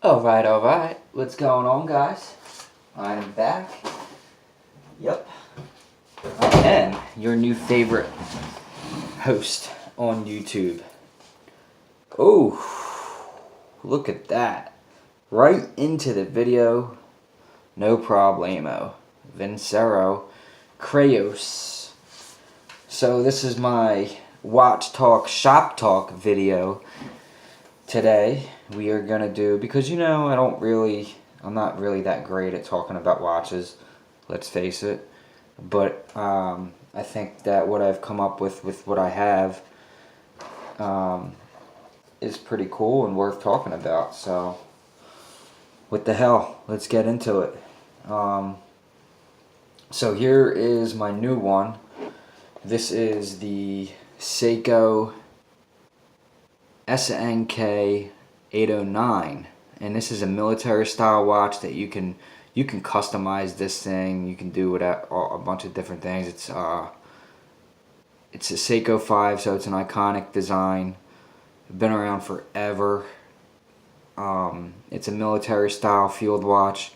Alright, what's going on, guys? I'm back. Yep, I am your new favorite host on YouTube. Oh, look at that. Right into the video, no problemo. Vincero Krayos. So this is my watch talk, shop talk video. Today we are gonna do, because I'm not really that great at talking about watches, let's face it, but I think that what I've come up with what I have is pretty cool and worth talking about. So what the hell, let's get into it. So here is my new one. This is the Seiko SNK 809, and this is a military style watch that you can customize this thing. You can do a bunch of different things. It's a Seiko 5, so it's an iconic design. Been around forever. It's a military style field watch.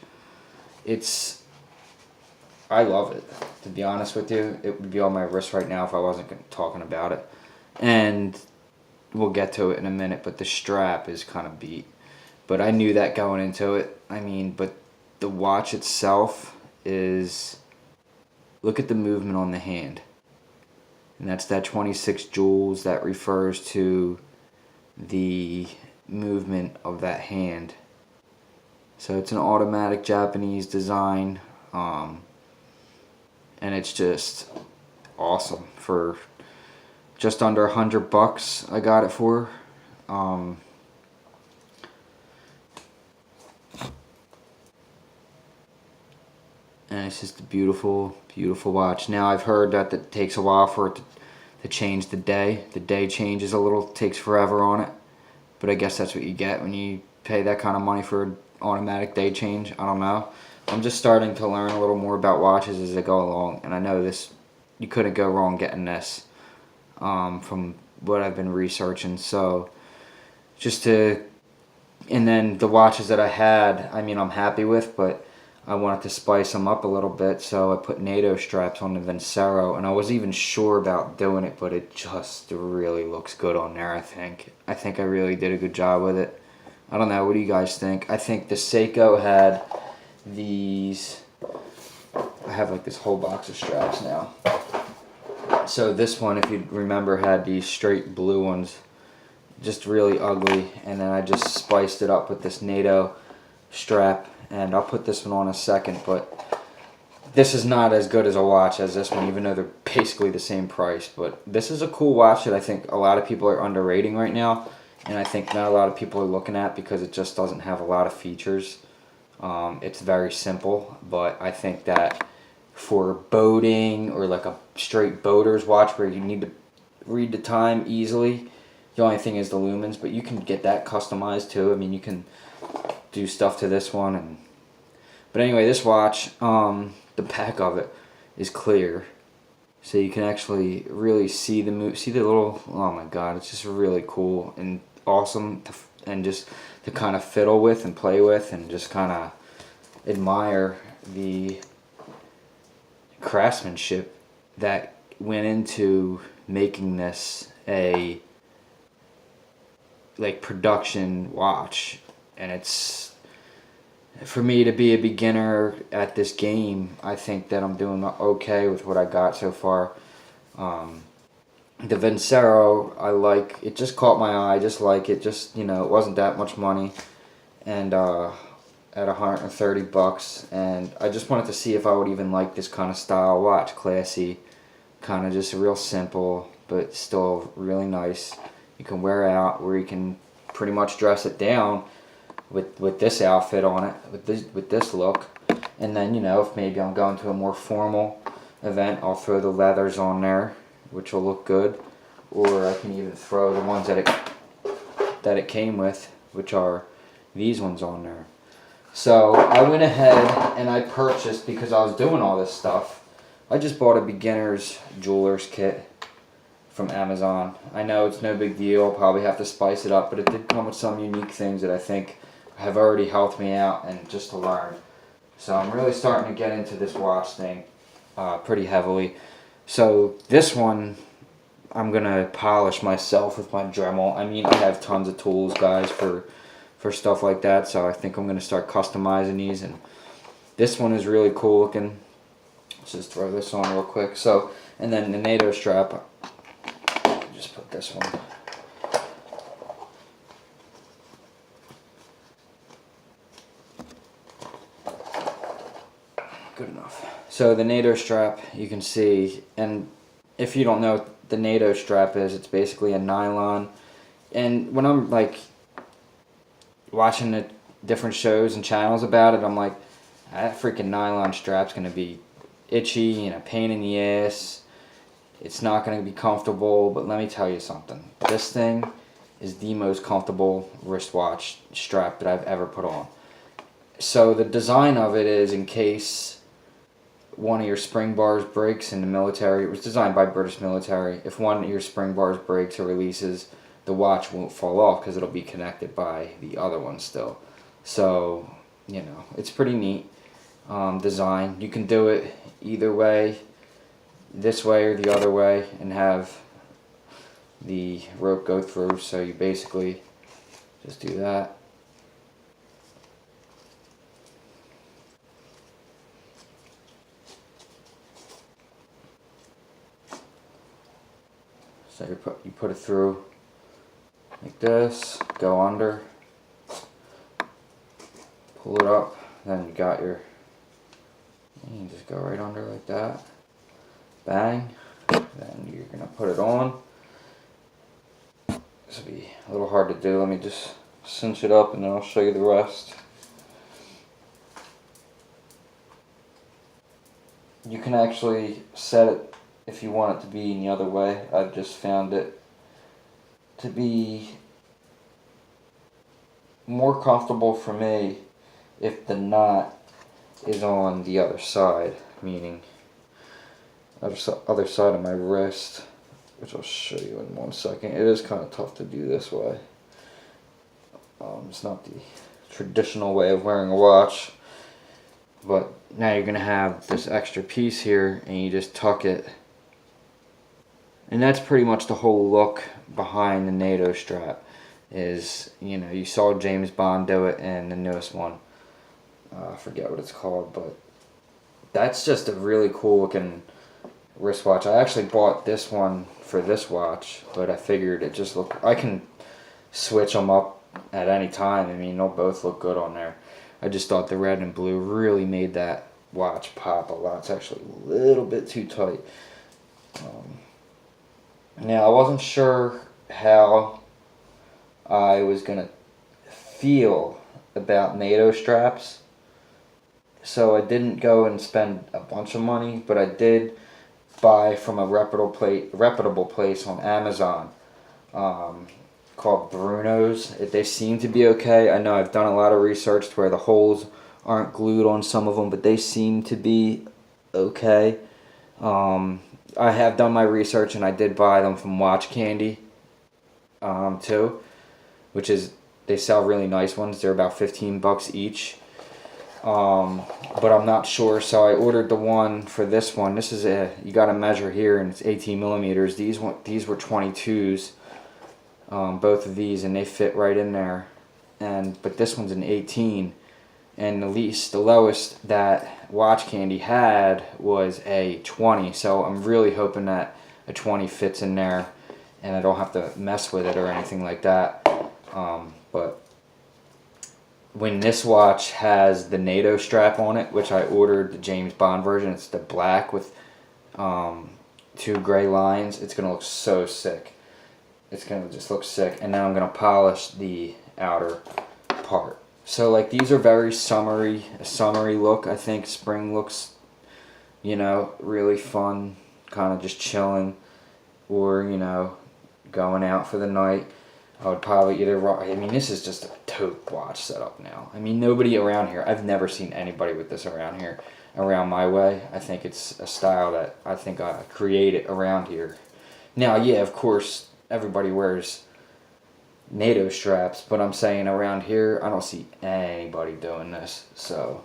I love it, to be honest with you. It would be on my wrist right now if I wasn't talking about it. And we'll get to it in a minute, but the strap is kind of beat. But I knew that going into it. But the watch itself is, look at the movement on the hand. And that's that 26 joules. That refers to the movement of that hand. So it's an automatic Japanese design. And it's just awesome. For just under $100 I got it for. And it's just a beautiful, beautiful watch. Now I've heard that it takes a while for it to change the day. The day changes a little, takes forever on it. But I guess that's what you get when you pay that kind of money for an automatic day change. I don't know. I'm just starting to learn a little more about watches as I go along. And I know this, you couldn't go wrong getting this. From what I've been researching. So and then the watches that I had, I'm happy with, but I wanted to spice them up a little bit, so I put NATO straps on the Vincero, and I wasn't even sure about doing it, but it just really looks good on there. I think I really did a good job with it. I don't know, what do you guys think? I think the Seiko had these, I have like this whole box of straps now. So this one, if you remember, had these straight blue ones, just really ugly, and then I just spiced it up with this NATO strap, and I'll put this one on a second, but this is not as good as a watch as this one, even though they're basically the same price. But this is a cool watch that I think a lot of people are underrating right now, and I think not a lot of people are looking at because it just doesn't have a lot of features. It's very simple, but I think that for boating, or like a straight boater's watch where you need to read the time easily, the only thing is the lumens, but you can get that customized too. You can do stuff to this one. But anyway, this watch, the back of it is clear, so you can actually really see the little, oh my god, it's just really cool and awesome and just to kind of fiddle with and play with and just kind of admire the craftsmanship that went into making this a production watch. And it's, for me to be a beginner at this game, I think that I'm doing okay with what I got so far. The Vincero, I like it, just caught my eye. I just like it. Just, it wasn't that much money, and at $130, and I just wanted to see if I would even like this kind of style watch. Classy, kind of just real simple, but still really nice. You can wear out, where you can pretty much dress it down with this outfit on it, with this look. And then, if maybe I'm going to a more formal event, I'll throw the leathers on there, which will look good. Or I can even throw the ones that it came with, which are these ones, on there. So I went ahead and I purchased, because I was doing all this stuff, I just bought a beginner's jeweler's kit from Amazon. I know it's no big deal, I'll probably have to spice it up, but it did come with some unique things that I think have already helped me out and just to learn. So I'm really starting to get into this watch thing pretty heavily. So this one, I'm going to polish myself with my Dremel. I mean, I have tons of tools, guys, for stuff like that. So I think I'm going to start customizing these. And this one is really cool looking. Let's just throw this on real quick. So, and then the NATO strap, just put this one. Good enough. So the NATO strap, you can see, and if you don't know what the NATO strap is, it's basically a nylon. And when I'm like watching the different shows and channels about it, I'm like, that freaking nylon strap's gonna be itchy and a pain in the ass. It's not gonna be comfortable, but let me tell you something. This thing is the most comfortable wristwatch strap that I've ever put on. So the design of it is in case one of your spring bars breaks in the military. It was designed by British military. If one of your spring bars breaks or releases, the watch won't fall off because it'll be connected by the other one still. So, you know, it's pretty neat design. You can do it either way, this way or the other way, and have the rope go through. So you basically just do that. So you put it through like this, go under, pull it up, then you got your, you just go right under like that, bang, then you're going to put it on. This will be a little hard to do, let me just cinch it up and then I'll show you the rest. You can actually set it if you want it to be in the other way. I've just found it to be more comfortable for me if the knot is on the other side, meaning other side of my wrist, which I'll show you in 1 second. It is kind of tough to do this way. It's not the traditional way of wearing a watch, but now you're going to have this extra piece here and you just tuck it. And that's pretty much the whole look behind the NATO strap. Is, you know, you saw James Bond do it in the newest one. I forget what it's called, but that's just a really cool looking wristwatch. I actually bought this one for this watch, but I figured it just looked, I can switch them up at any time. I mean, they'll both look good on there. I just thought the red and blue really made that watch pop a lot. It's actually a little bit too tight. Now, I wasn't sure how I was going to feel about NATO straps, so I didn't go and spend a bunch of money, but I did buy from a reputable place on Amazon called Bruno's. They seem to be okay. I know I've done a lot of research to where the holes aren't glued on some of them, but they seem to be okay. I have done my research and I did buy them from Watch Candy too, which is, they sell really nice ones. They're about $15 each. But I'm not sure, so I ordered the one for this one. This is you got to measure here, and it's 18 millimeters. These were 22s, both of these, and they fit right in there. But this one's an 18, and the lowest that Watch Candy had was a 20. So I'm really hoping that a 20 fits in there, and I don't have to mess with it or anything like that. But when this watch has the NATO strap on it, which I ordered the James Bond version, it's the black with 2 gray lines, it's going to look so sick. It's going to just look sick. And now I'm going to polish the outer part. So like these are very summery, a summery look. I think spring looks, you know, really fun, kind of just chilling, or, you know, going out for the night. I would probably either, I mean, this is just a taupe watch setup now. I mean, nobody around here, I've never seen anybody with this around here, around my way. I think it's a style that I think I created around here. Now, yeah, of course, everybody wears NATO straps, but I'm saying around here I don't see anybody doing this. So,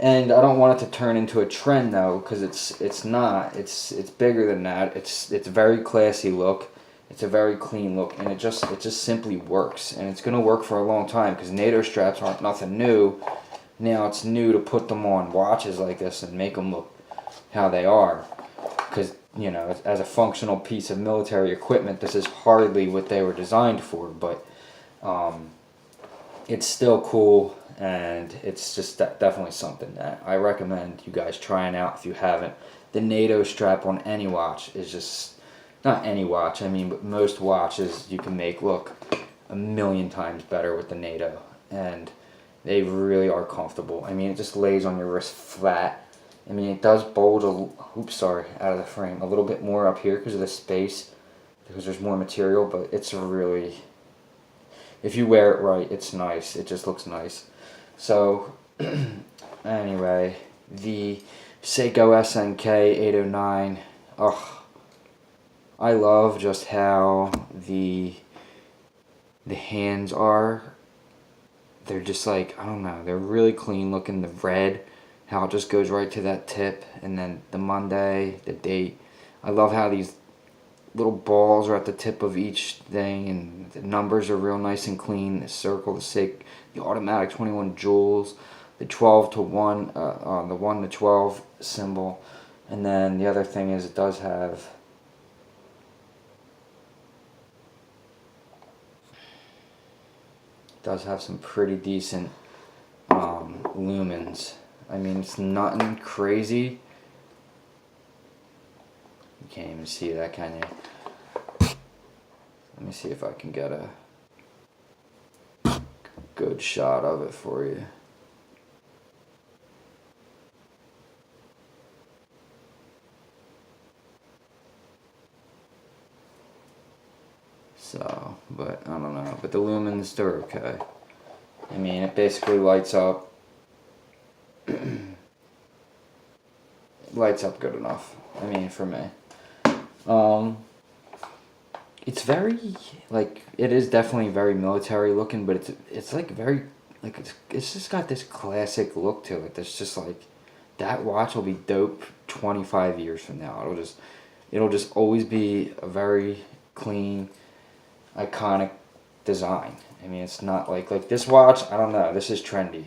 and I don't want it to turn into a trend though, because it's not. It's bigger than that. It's a very classy look. It's a very clean look, and it just simply works, and it's gonna work for a long time because NATO straps aren't nothing new. Now it's new to put them on watches like this and make them look how they are, because you know, as a functional piece of military equipment, this is hardly what they were designed for, but it's still cool, and it's just definitely something that I recommend you guys trying out if you haven't. The NATO strap on any watch is just, not any watch, I mean, but most watches you can make look a million times better with the NATO, and they really are comfortable. I mean, it just lays on your wrist flat. I mean, it does bulge out of the frame a little bit more up here because of the space, because there's more material, but it's really, if you wear it right, it's nice. It just looks nice. So, anyway, the Seiko SNK 809, I love just how the hands are. They're just like, I don't know, they're really clean looking. The red, how it just goes right to that tip, and then the Monday, the date. I love how these little balls are at the tip of each thing, and the numbers are real nice and clean. The circle, the automatic 21 jewels, the 12 to 1, the 1 to 12 symbol, and then the other thing is it does have some pretty decent lumens. I mean, it's nothing crazy. You can't even see that, can you? Let me see if I can get a good shot of it for you. So, but I don't know. But the lumens, they're okay. I mean, it basically lights up. Lights up good enough. I mean, for me. It's very, like, it is definitely very military looking, but it's like very, like, it's just got this classic look to it. That's just like, that watch will be dope 25 years from now. It'll just always be a very clean, iconic design. I mean, it's not like this watch, I don't know, this is trendy.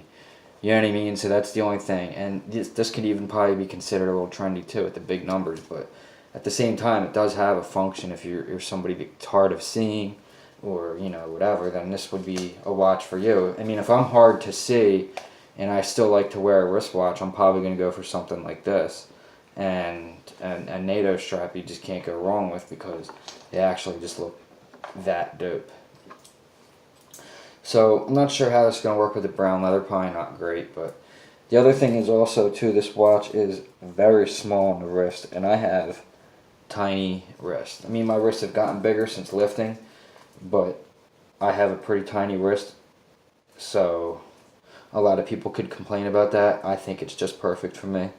You know what I mean? So that's the only thing. And this could even probably be considered a little trendy too with the big numbers, but at the same time, it does have a function. If you're somebody that's hard of seeing, or you know, whatever, then this would be a watch for you. I mean, if I'm hard to see and I still like to wear a wristwatch, I'm probably going to go for something like this. And NATO strap you just can't go wrong with, because they actually just look that dope. So I'm not sure how this is going to work with the brown leather, probably not great, but the other thing is also too, this watch is very small on the wrist, and I have tiny wrist. I mean, my wrists have gotten bigger since lifting, but I have a pretty tiny wrist, so a lot of people could complain about that. I think it's just perfect for me.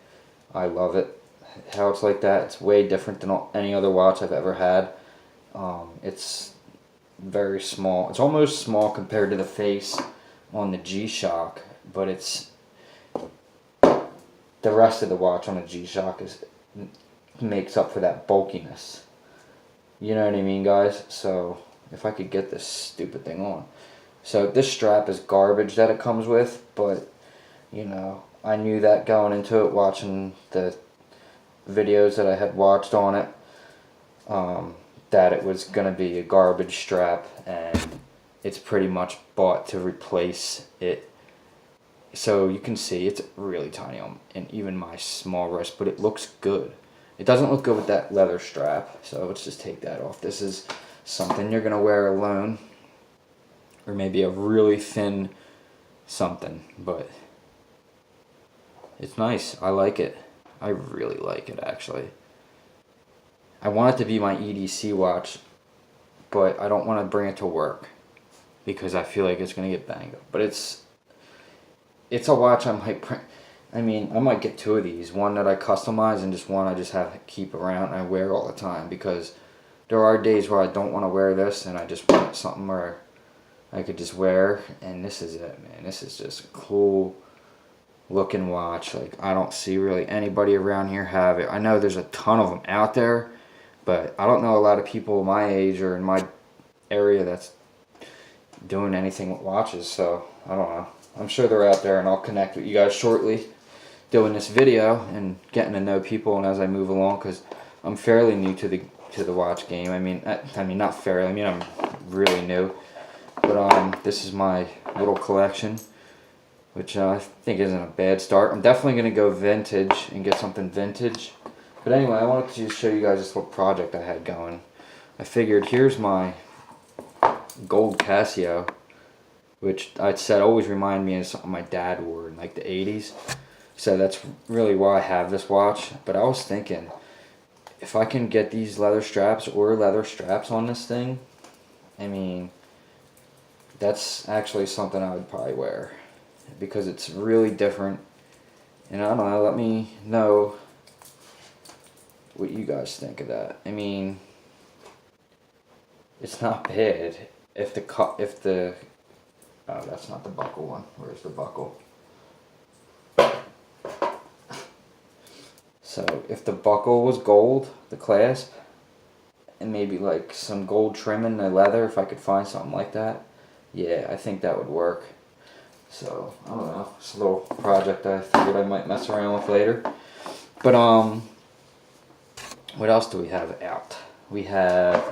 I love it. How it's like that, it's way different than any other watch I've ever had. It's very small. It's almost small compared to the face on the G-Shock, but it's the rest of the watch on the G-Shock makes up for that bulkiness. You know what I mean, guys? So if I could get this stupid thing on. So this strap is garbage that it comes with, but you know, I knew that going into it, watching the videos that I had watched on it, that it was going to be a garbage strap, and it's pretty much bought to replace it. So you can see it's really tiny on even my small wrist, but it looks good. It doesn't look good with that leather strap, so let's just take that off. This is something you're going to wear alone, or maybe a really thin something, but it's nice. I like it. I really like it, actually. I want it to be my EDC watch, but I don't want to bring it to work because I feel like it's going to get banged up. But it's a watch I might get two of these. One that I customize, and just one I just have to keep around and I wear all the time, because there are days where I don't want to wear this and I just want something where I could just wear, and this is it, man. This is just a cool looking watch. Like, I don't see really anybody around here have it. I know there's a ton of them out there, but I don't know a lot of people my age or in my area that's doing anything with watches, so I don't know. I'm sure they're out there, and I'll connect with you guys shortly doing this video and getting to know people and as I move along, because I'm fairly new to the watch game. I mean not fairly, I mean I'm really new, but this is my little collection, which I think isn't a bad start. I'm definitely going to go vintage and get something vintage. But anyway, I wanted to just show you guys this little project I had going. I figured, here's my gold Casio, which I'd said always remind me of something my dad wore in like the 80s. So that's really why I have this watch. But I was thinking, if I can get these leather straps or leather straps on this thing, I mean, that's actually something I would probably wear, because it's really different. And I don't know, let me know what you guys think of that. I mean, it's not bad. If the oh, that's not the buckle one. Where's the buckle? So if the buckle was gold, the clasp, and maybe like some gold trim in the leather, if I could find something like that, yeah, I think that would work. So I don't know, it's a little project I figured I might mess around with later. But what else do we have out? We have,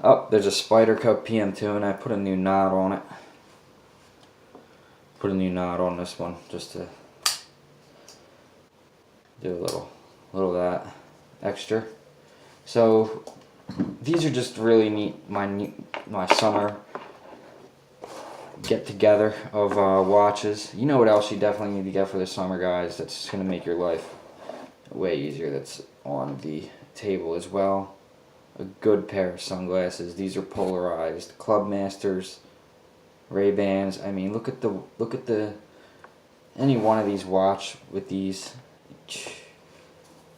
oh, there's a Spyderco PM2, and I put a new knot on it. Put a new knot on this one just to do a little of that extra. So these are just really neat, my summer get together of watches. You know what else you definitely need to get for the summer, guys, that's going to make your life way easier, that's on the table as well? A good pair of sunglasses. These are polarized Clubmasters, Ray-Bans. I mean, look at the any one of these watch with these,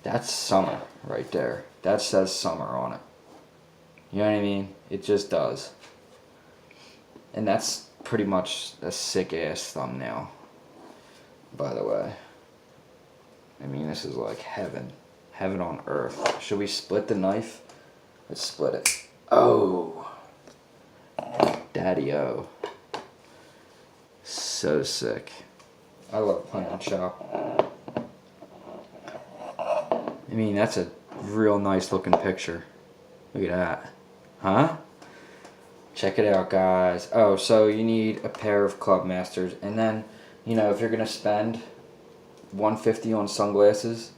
that's summer right there. That says summer on it. You know what I mean? It just does. And that's pretty much a sick ass thumbnail, by the way. I mean, this is like heaven on earth. Should we split the knife? Let's split it. Oh, daddy-o. So sick. I love Punch and Chop. I mean, that's a real nice looking picture. Look at that. Huh? Check it out, guys. Oh, so you need a pair of Clubmasters, and then, you know, if you're gonna spend $150 on sunglasses,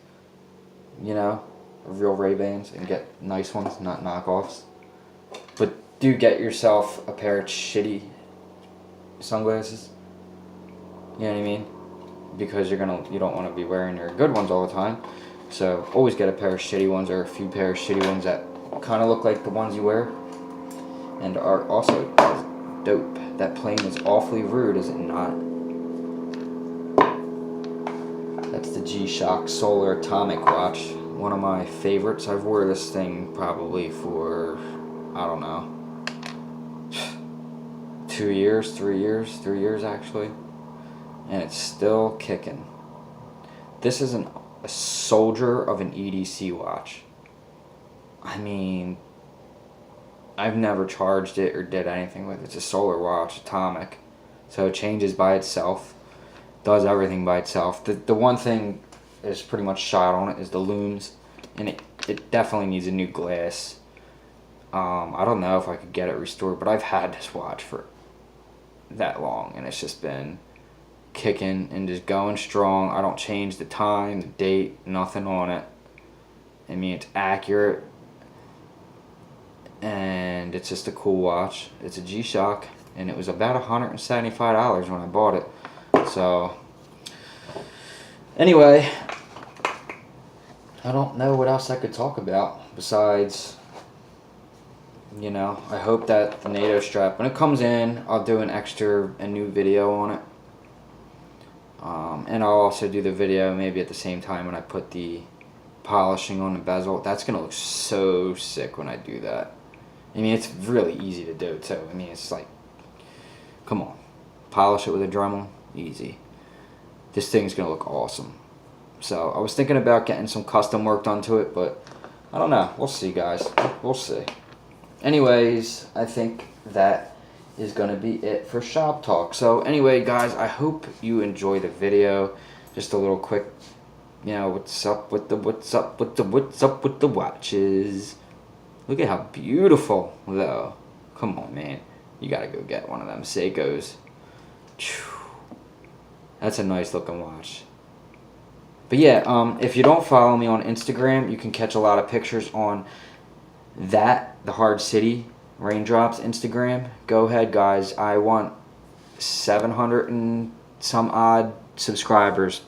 you know, real Ray-Bans, and get nice ones, not knockoffs. But do get yourself a pair of shitty sunglasses. You know what I mean? Because you don't want to be wearing your good ones all the time. So always get a pair of shitty ones, or a few pair of shitty ones that kind of look like the ones you wear, and are also dope. That plane is awfully rude, is it not? That's the G-Shock Solar Atomic watch. One of my favorites. I've wore this thing probably for, I don't know, 2 years, 3 years, 3 years actually. And it's still kicking. This is a soldier of an EDC watch. I mean, I've never charged it or did anything with it. It's a solar watch, atomic. So it changes by itself. Does everything by itself. The one thing is pretty much shot on it is the lumes. And it definitely needs a new glass. I don't know if I could get it restored, but I've had this watch for that long, and it's just been kicking and just going strong. I don't change the time, the date, nothing on it. I mean, it's accurate, and it's just a cool watch. It's a G-Shock, and it was about $175 when I bought it. So anyway, I don't know what else I could talk about besides, you know, I hope that the NATO strap, when it comes in, I'll do a new video on it. And I'll also do the video maybe at the same time when I put the polishing on the bezel. That's going to look so sick when I do that. I mean, it's really easy to do too. I mean, it's like Come on. Polish it with a Dremel. Easy. This thing's going to look awesome. So I was thinking about getting some custom work done to it, but I don't know. We'll see, guys. We'll see. Anyways, I think that is going to be it for Shop Talk. So anyway, guys, I hope you enjoy the video. Just a little quick, you know, what's up with the watches. Look at how beautiful, though. Come on, man. You got to go get one of them Seikos. That's a nice looking watch. But yeah, if you don't follow me on Instagram, you can catch a lot of pictures on the Hard City Raindrops Instagram. Go ahead, guys. I want 700 and some odd subscribers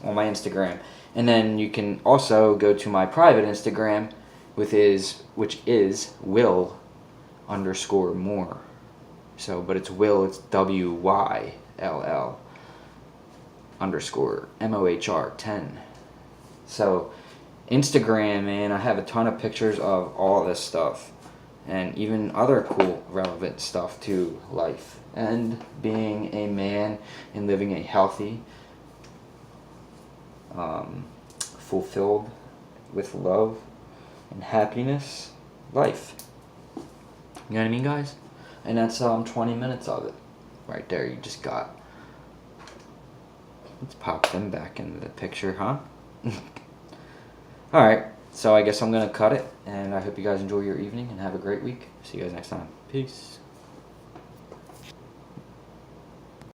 on my Instagram. And then you can also go to my private Instagram, which is Will_more. So, but it's Will, it's WYLL _MOHR 10. So Instagram, man, I have a ton of pictures of all this stuff and even other cool relevant stuff to life and being a man and living a healthy, fulfilled with love and happiness life. You know what I mean, guys? And that's 20 minutes of it right there. You just got. Let's pop them back into the picture, huh? Alright, so I guess I'm going to cut it, and I hope you guys enjoy your evening and have a great week. See you guys next time. Peace.